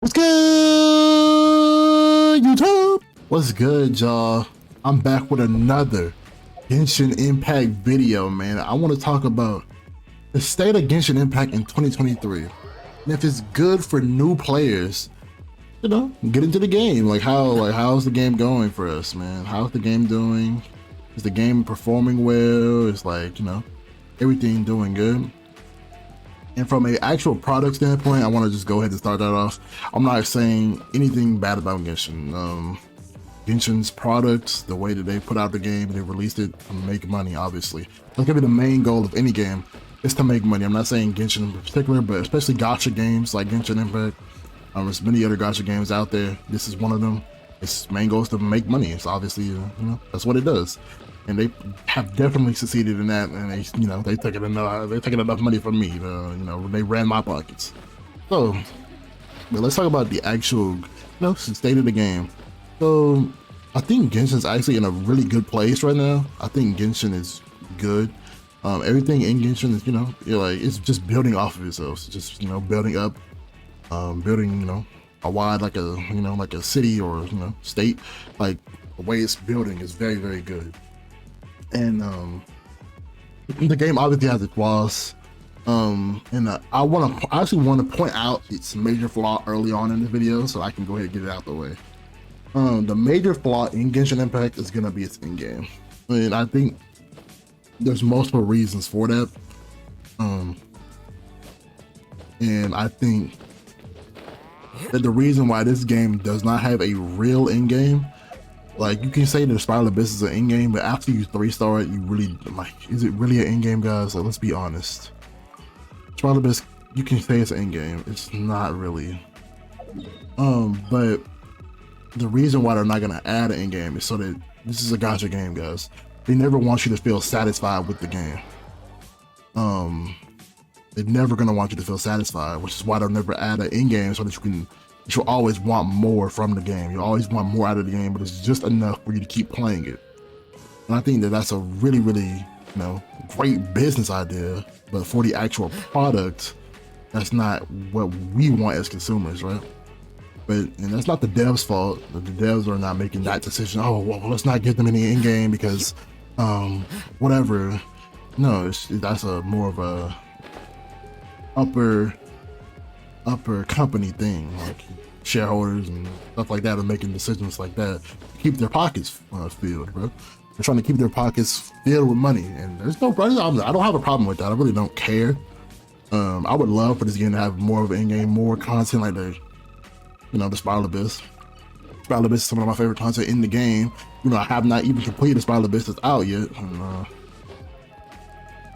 What's good, YouTube? What's good, y'all? I'm back with another Genshin Impact video, man. I want to talk about the state of Genshin Impact in 2023. And if it's good for new players, get into the game. How's the game going for us, man? How's the game doing? Is the game performing well? Is everything doing good? And from an actual product standpoint, I want to just go ahead and start that off. I'm not saying anything bad about Genshin. Genshin's products, the way that they put out the game, they released it to make money, obviously. That's gonna be the main goal of any game, is to make money. I'm not saying Genshin in particular, but especially gacha games like Genshin Impact. There's many other gacha games out there. This is one of them. Its main goal is to make money. It's obviously, that's what it does. And they have definitely succeeded in that, and they taking enough money from me. They ran my pockets. So, but let's talk about the actual, state of the game. So, I think Genshin's actually in a really good place right now. I think Genshin is good. Everything in Genshin is, it's just building off of itself. It's just, building up, building, a wide like a city or state. Like the way it's building is very, very good. And the game obviously has its flaws. I actually want to point out its major flaw early on in the video, so I can go ahead and get it out the way. The major flaw in Genshin Impact is gonna be its in-game, and I think there's multiple reasons for that. And I think that the reason why this game does not have a real in-game, like, you can say the Spiral Abyss is an in-game, but after you 3-star it, you really, is it really an in-game, guys? Like, let's be honest. Spiral Abyss, you can say it's an in-game. It's not really. But the reason why they're not gonna add an in-game is so that this is a gacha game, guys. They never want you to feel satisfied with the game. They're never gonna want you to feel satisfied, which is why they'll never add an in-game, so that you'll always want more from the game. You always want more out of the game, but it's just enough for you to keep playing it. And I think that that's a really, really, great business idea, but for the actual product, that's not what we want as consumers, right? And that's not the devs' fault. The devs are not making that decision. Oh, well, let's not give them any in-game because, whatever. No, that's a more of a upper company thing, like shareholders and stuff like that are making decisions like that to keep their pockets filled, bro. They're trying to keep their pockets filled with money, and there's no problem. I don't have a problem with that. I really don't care. I would love for this game to have more of an in-game, more content like the Spiral Abyss. Spiral Abyss is some of my favorite content in the game. I have not even completed the Spiral Abyss that's out yet. And,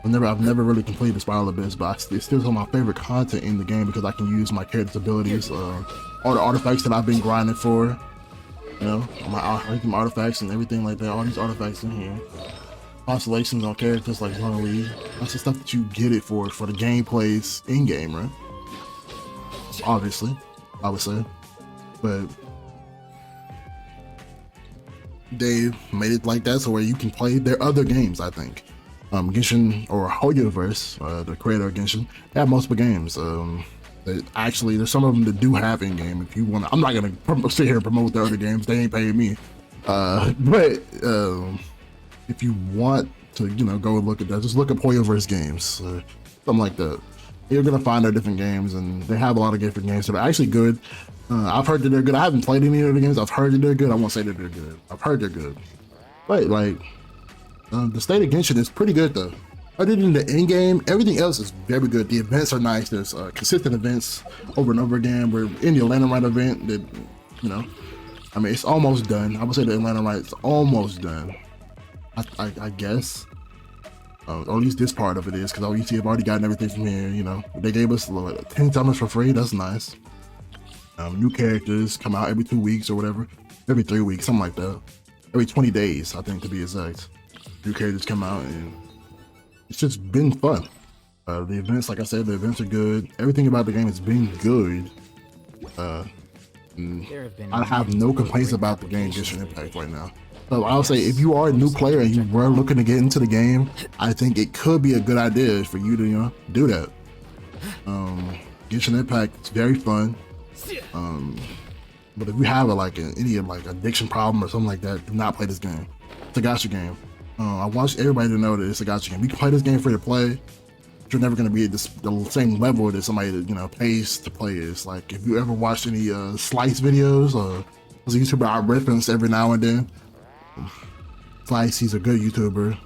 I've never really completed the Spiral Abyss, but it's still some of my favorite content in the game because I can use my character's abilities, all the artifacts that I've been grinding for, my artifacts and everything like that. All these artifacts in here, constellations on characters like Lee. That's the stuff that you get it for the gameplay's in game, right? Obviously, I would say, but they made it like that so where you can play their other games. I think Genshin or Hoyoverse, the creator of Genshin, they have multiple games. There's some of them that do have in-game. If you want, I'm not gonna sit here and promote their other games. They ain't paying me. But if you want to, go and look at that, just look at Hoyoverse games, something like that. You're gonna find their different games, and they have a lot of different games that are actually good. I've heard that they're good. I haven't played any of the games. I've heard that they're good. I won't say that they're good. I've heard they're good. But the state of Genshin is pretty good though. Other than the in-game, everything else is very good. The events are nice. There's consistent events over and over again. We're in the Atlanta Rite event that, it's almost done. I would say the Atlanta Rite is almost done. I guess. Or at least this part of it is, because OET have already gotten everything from here, They gave us 10 summons for free. That's nice. New characters come out every 2 weeks or whatever. Every 3 weeks, something like that. Every 20 days, I think, to be exact. New characters come out, and it's just been fun. The events, like I said, the events are good. Everything about the game has been good. I have no complaints about the game Genshin Impact right now. So I'll say, if you are a new player and you were looking to get into the game, I think it could be a good idea for you to, do that. Genshin Impact is very fun. But if you have any like addiction problem or something like that, do not play this game. It's a gacha game. I want everybody to know that it's a gacha game. You can play this game free to play, but you're never going to be at the same level that somebody that pays to play is. Like if you ever watched any Slice videos, or there's a YouTuber I reference every now and then. Slice, he's a good YouTuber,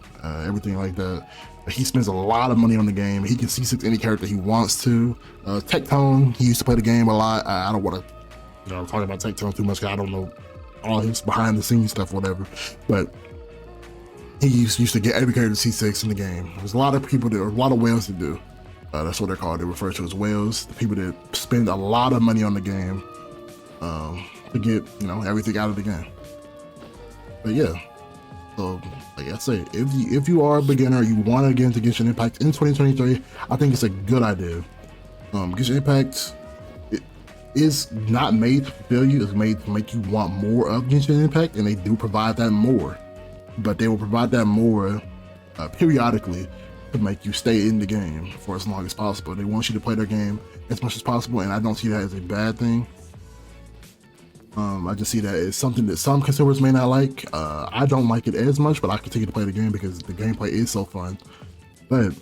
everything like that. But he spends a lot of money on the game. He can C6 any character he wants to. Tectone, he used to play the game a lot. I don't want to talk about Tectone too much because I don't know all his behind the scenes stuff, whatever. But he used to get every character C6 in the game. There's a lot of people a lot of whales that do. That's what they're called. They're referred to as whales. The people that spend a lot of money on the game to get everything out of the game. But yeah. So, like I say, if you are a beginner, you want to get into Genshin Impact in 2023, I think it's a good idea. Genshin Impact is not made to fulfill you; it's made to make you want more of Genshin Impact, and they do provide that more. But they will provide that more periodically to make you stay in the game for as long as possible. They want you to play their game as much as possible, and I don't see that as a bad thing. I just see that as something that some consumers may not like. I don't like it as much, but I continue to play the game because the gameplay is so fun. But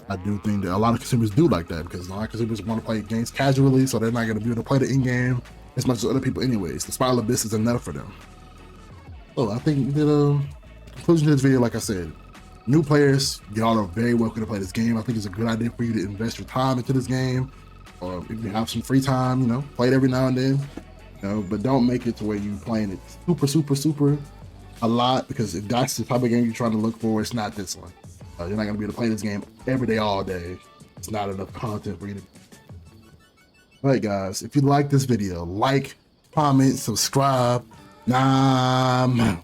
I do think that a lot of consumers do like that because a lot of consumers want to play games casually, so they're not going to be able to play the in-game as much as other people anyways. The Spiral Abyss is enough for them. So I think that conclusion to this video, like I said, new players, y'all are very welcome to play this game. I think it's a good idea for you to invest your time into this game. Or if you have some free time, play it every now and then. But don't make it to where you playing it super a lot, because if that's the type of game you're trying to look for, it's not this one. You're not gonna be able to play this game every day, all day. It's not enough content for you to. All right, guys, if you like this video, like, comment, subscribe.